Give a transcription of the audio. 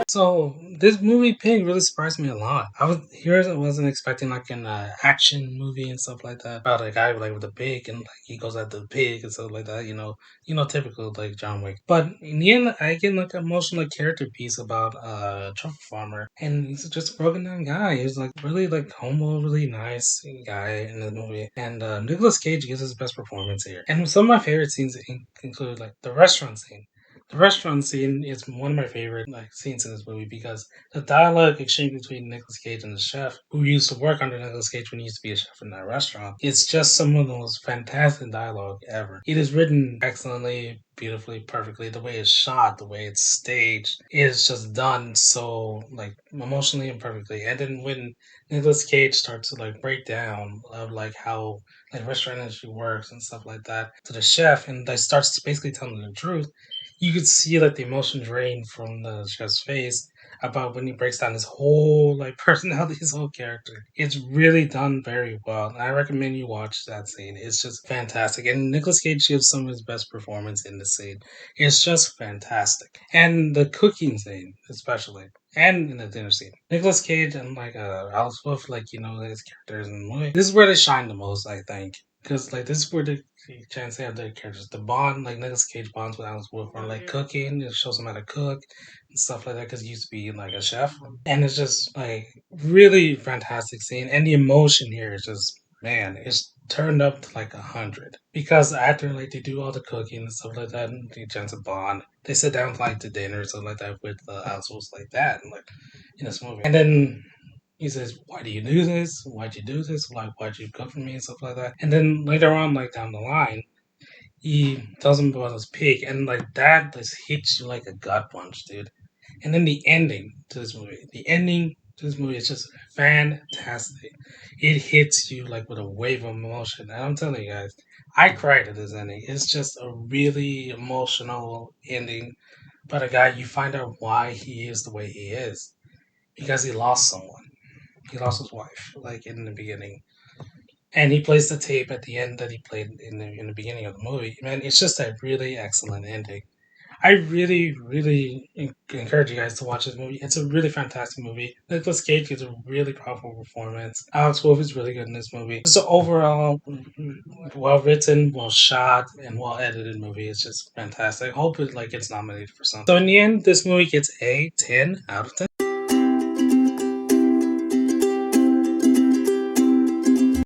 So this movie Pig really surprised me a lot. I wasn't expecting like an action movie and stuff like that about a guy like with a pig and like he goes after the pig and stuff like that. Typical like John Wick. But in the end, I get like an emotional character piece about a truffle farmer, and he's just a broken down guy. He's like really like humble, really nice guy in the movie. And Nicolas Cage gives his best performance here. And some of my favorite scenes include like the restaurant scene. The restaurant scene is one of my favorite like scenes in this movie because the dialogue exchange between Nicolas Cage and the chef, who used to work under Nicolas Cage when he used to be a chef in that restaurant, it's just some of the most fantastic dialogue ever. It is written excellently, beautifully, perfectly. The way it's shot, the way it's staged, it's just done so like emotionally and perfectly. And then when Nicolas Cage starts to like break down of like how like restaurant industry works and stuff like that to the chef, and like starts to basically tell him the truth, you could see like the emotion drain from the chef's face about when he breaks down his whole like personality, his whole character. It's really done very well. And I recommend you watch that scene. It's just fantastic. And Nicolas Cage gives some of his best performance in the scene. It's just fantastic. And the cooking scene, especially. And in the dinner scene. Nicolas Cage and like Alice Wolf, like his characters in the movie. This is where they shine the most, I think. Because like this is where the chance they have their characters. The bond, like Nicolas Cage bonds with Alice Wolf on like cooking. It shows him how to cook and stuff like that because he used to be like a chef. And it's just like really fantastic scene. And the emotion here is just man, it's turned up to like 100. Because after like they do all the cooking and stuff like that and the chance to bond, they sit down like to dinner and stuff like that with Alice Wolf like that and like in this movie. And then he says, "Why do you do this? Why'd you do this? Like, why'd you cook for me and stuff like that?" And then later on, like down the line, he tells him about his pig, and like that just hits you like a gut punch, dude. And then the ending to this movie is just fantastic. It hits you like with a wave of emotion, and I'm telling you guys, I cried at this ending. It's just a really emotional ending. But a guy, you find out why he is the way he is because he lost someone. He lost his wife, like in the beginning, and he plays the tape at the end that he played in the beginning of the movie. Man, it's just a really excellent ending. I really, really encourage you guys to watch this movie. It's a really fantastic movie. Nicolas Cage gives a really powerful performance. Alex Wolff is really good in this movie. It's an overall well written, well shot, and well edited movie. It's just fantastic. I hope it like gets nominated for something. So in the end, this movie gets a 10 out of 10.